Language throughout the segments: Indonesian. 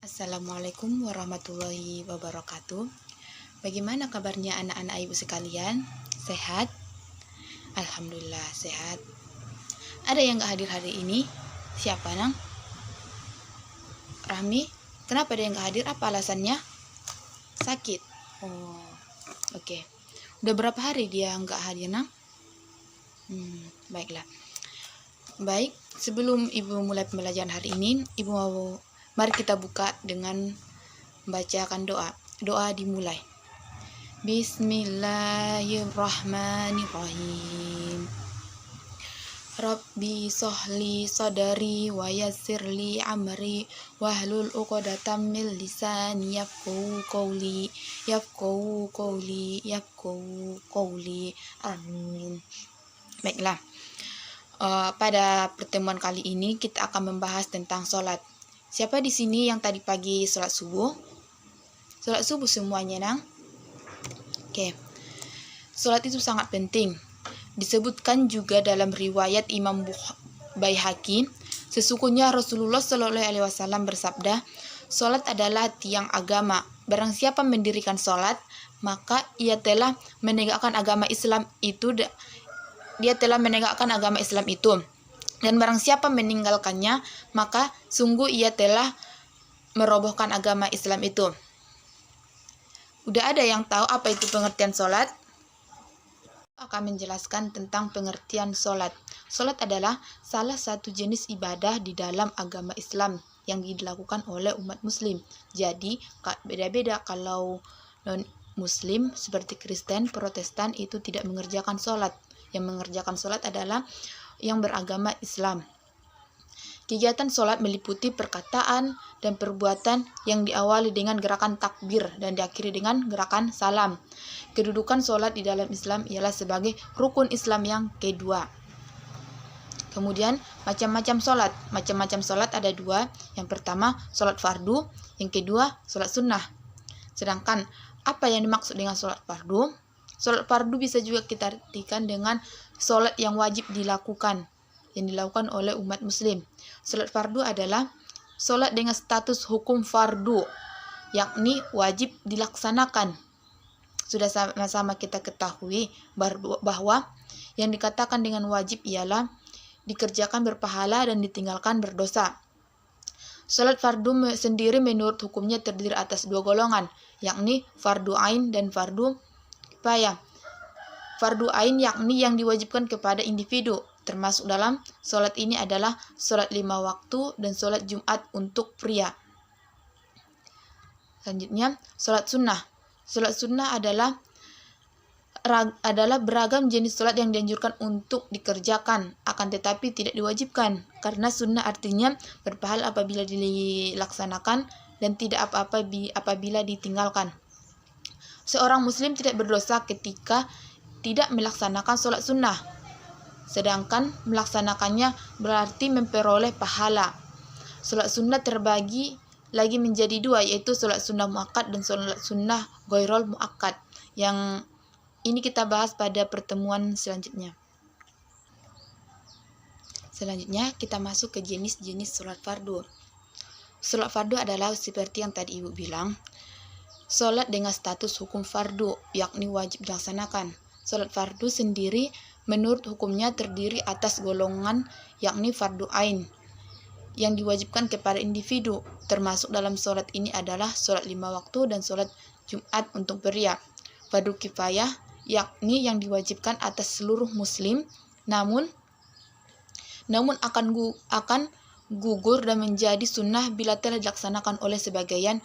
Assalamualaikum warahmatullahi wabarakatuh. Bagaimana kabarnya anak-anak ibu sekalian? Sehat? Alhamdulillah sehat. Ada yang gak hadir hari ini? Siapa nang? Rahmi? Kenapa dia yang gak hadir? Apa alasannya? Sakit? Oh, oke. Udah berapa hari dia gak hadir nang? Baiklah. Baik, sebelum ibu mulai pembelajaran hari ini, mari kita buka dengan membacakan doa. Doa dimulai. Bismillahirrahmanirrahim. Rabbi sohli sadari wa yassirli amri wahlul uqdatam min lisani yafqahu qawli. Amin. Baiklah. Pada pertemuan kali ini kita akan membahas tentang sholat. Siapa di sini yang tadi pagi sholat subuh? Sholat subuh semuanya, nang? Oke. Sholat itu sangat penting. Disebutkan juga dalam riwayat Imam Baihaqi, sesungguhnya Rasulullah Shallallahu Alaihi Wasallam bersabda, sholat adalah tiang agama. Barang siapa mendirikan sholat, maka ia telah menegakkan agama Islam itu. Dan barang siapa meninggalkannya, maka sungguh ia telah merobohkan agama Islam itu. Udah ada yang tahu apa itu pengertian sholat? Akan menjelaskan tentang pengertian sholat. Sholat adalah salah satu jenis ibadah di dalam agama Islam yang dilakukan oleh umat muslim. Jadi beda-beda, kalau non-muslim seperti Kristen, Protestan itu tidak mengerjakan sholat. Yang mengerjakan sholat adalah yang beragama Islam. Kegiatan sholat meliputi perkataan dan perbuatan yang diawali dengan gerakan takbir dan diakhiri dengan gerakan salam. Kedudukan sholat di dalam Islam ialah sebagai rukun Islam yang kedua. Kemudian macam-macam sholat. Macam-macam sholat ada dua. Yang pertama sholat fardu, yang kedua sholat sunnah. Sedangkan apa yang dimaksud dengan sholat fardu? Sholat fardu bisa juga kita artikan dengan sholat yang wajib dilakukan, yang dilakukan oleh umat muslim. Sholat fardu adalah sholat dengan status hukum fardu, yakni wajib dilaksanakan. Sudah sama-sama kita ketahui bahwa yang dikatakan dengan wajib ialah dikerjakan berpahala dan ditinggalkan berdosa. Sholat fardu sendiri menurut hukumnya terdiri atas dua golongan, yakni fardu ain dan fardu kifayah. Fardu ain yakni yang diwajibkan kepada individu, termasuk dalam sholat ini adalah sholat 5 waktu dan sholat Jumat untuk pria. Selanjutnya, sholat sunnah. Sholat sunnah adalah beragam jenis sholat yang dianjurkan untuk dikerjakan, akan tetapi tidak diwajibkan, karena sunnah artinya berpahala apabila dilaksanakan dan tidak apa-apa apabila ditinggalkan. Seorang muslim tidak berdosa ketika tidak melaksanakan sholat sunnah, sedangkan melaksanakannya berarti memperoleh pahala. Sholat sunnah terbagi lagi menjadi dua, yaitu sholat sunnah muakkad dan sholat sunnah ghairul muakkad. Yang ini kita bahas pada pertemuan selanjutnya. Selanjutnya kita masuk ke jenis-jenis sholat fardu. Sholat fardu adalah seperti yang tadi ibu bilang, sholat dengan status hukum fardu, yakni wajib dilaksanakan. Sholat fardu sendiri menurut hukumnya terdiri atas golongan, yakni fardu ain, yang diwajibkan kepada individu. Termasuk dalam sholat ini adalah sholat 5 waktu dan sholat Jumat untuk pria. Fardu kifayah, yakni yang diwajibkan atas seluruh muslim, namun akan gugur dan menjadi sunnah bila telah dilaksanakan oleh sebagian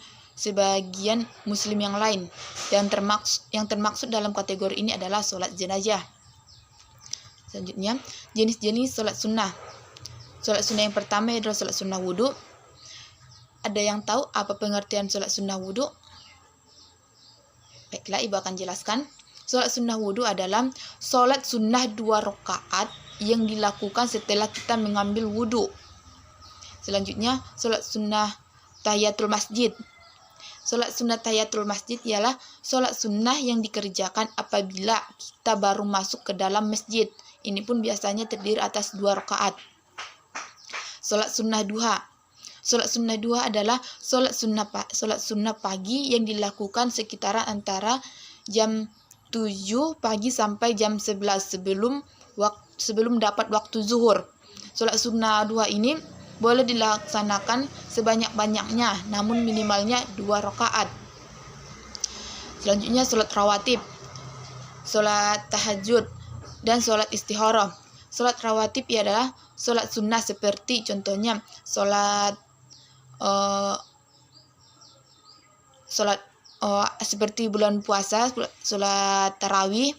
muslim yang lain. Dan yang termaksud dalam kategori ini adalah sholat jenazah. Selanjutnya, jenis-jenis sholat sunnah. Sholat sunnah yang pertama adalah sholat sunnah wudhu. Ada yang tahu apa pengertian sholat sunnah wudhu? Baiklah, ibu akan jelaskan. Sholat sunnah wudhu adalah sholat sunnah 2 rakaat yang dilakukan setelah kita mengambil wudhu. Selanjutnya, sholat sunnah tahiyatul masjid. Sholat sunnah tahiyatul masjid ialah sholat sunnah yang dikerjakan apabila kita baru masuk ke dalam masjid. Ini pun biasanya terdiri atas 2 rakaat. Sholat sunnah duha. Sholat sunnah 2 adalah sholat sunnah pagi yang dilakukan sekitaran antara jam 7 pagi sampai jam 11 sebelum dapat waktu zuhur. Sholat sunnah 2 ini boleh dilaksanakan sebanyak-banyaknya, namun minimalnya 2 rakaat. Selanjutnya sholat rawatib, sholat tahajud, dan sholat istikharah. Sholat rawatib adalah sholat sunnah seperti contohnya sholat seperti bulan puasa, sholat tarawih,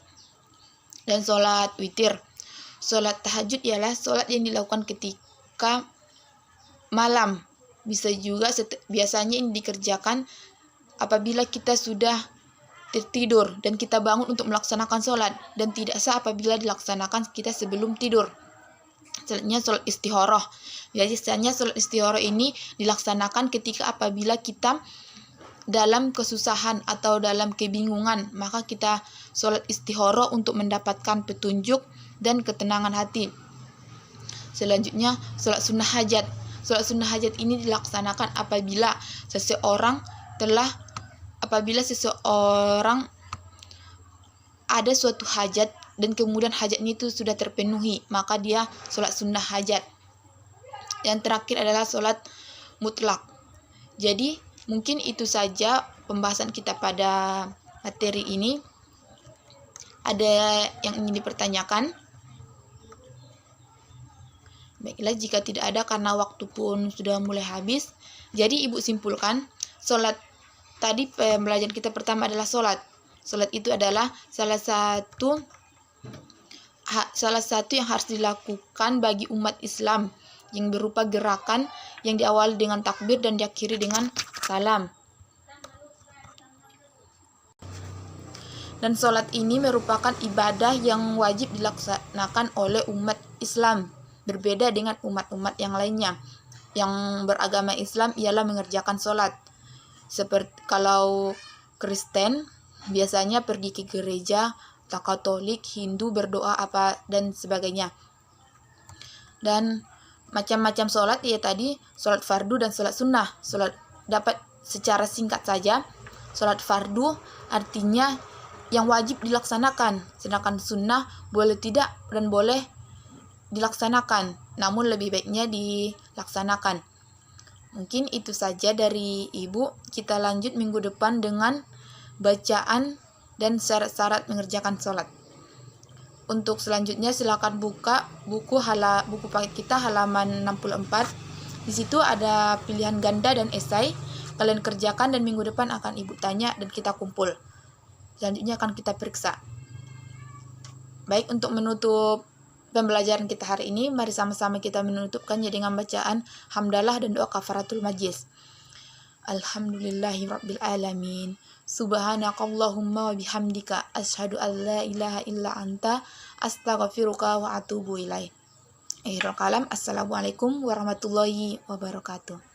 dan sholat witir. Sholat tahajud ialah sholat yang dilakukan ketika malam. Biasanya ini dikerjakan apabila kita sudah tertidur dan kita bangun untuk melaksanakan sholat, dan tidak sah apabila dilaksanakan kita sebelum tidur. Selanjutnya sholat istikharah. Biasanya sholat istikharah ini dilaksanakan ketika apabila kita dalam kesusahan atau dalam kebingungan, maka kita sholat istikharah untuk mendapatkan petunjuk dan ketenangan hati. Selanjutnya sholat sunnah hajat. Sholat sunnah hajat ini dilaksanakan apabila seseorang ada suatu hajat dan kemudian hajatnya itu sudah terpenuhi, maka dia sholat sunnah hajat. Yang terakhir adalah sholat mutlak. Jadi mungkin itu saja pembahasan kita pada materi ini. Ada yang ingin dipertanyakan? Baiklah, jika tidak ada karena waktu pun sudah mulai habis. Jadi Ibu simpulkan, sholat tadi pembelajaran kita pertama adalah sholat. Sholat itu adalah salah satu yang harus dilakukan bagi umat Islam, yang berupa gerakan yang diawali dengan takbir dan diakhiri dengan salam. Dan sholat ini merupakan ibadah yang wajib dilaksanakan oleh umat Islam, berbeda dengan umat-umat yang lainnya. Yang beragama Islam ialah mengerjakan sholat. Seperti kalau Kristen biasanya pergi ke gereja, atau Katolik, Hindu berdoa apa dan sebagainya. Dan macam-macam sholat ya tadi, sholat fardu dan sholat sunnah. Sholat dapat secara singkat saja, sholat fardu artinya yang wajib dilaksanakan, sedangkan sunnah boleh tidak dan boleh dilaksanakan, namun lebih baiknya dilaksanakan. Mungkin itu saja dari Ibu. Kita lanjut minggu depan dengan bacaan dan syarat-syarat mengerjakan sholat. Untuk selanjutnya silakan buka buku paket kita halaman 64. Di situ ada pilihan ganda dan esai. Kalian kerjakan dan minggu depan akan Ibu tanya dan kita kumpul. Selanjutnya akan kita periksa. Baik, untuk menutup pembelajaran kita hari ini, mari sama-sama kita menutupkannya dengan bacaan hamdalah dan doa kafaratul majlis. Alhamdulillahirabbil alamin. Subhanakallahumma wa bihamdika asyhadu an la ilaha illa anta astaghfiruka wa atubu ilaik. Akhirul kalam. Assalamualaikum warahmatullahi wabarakatuh.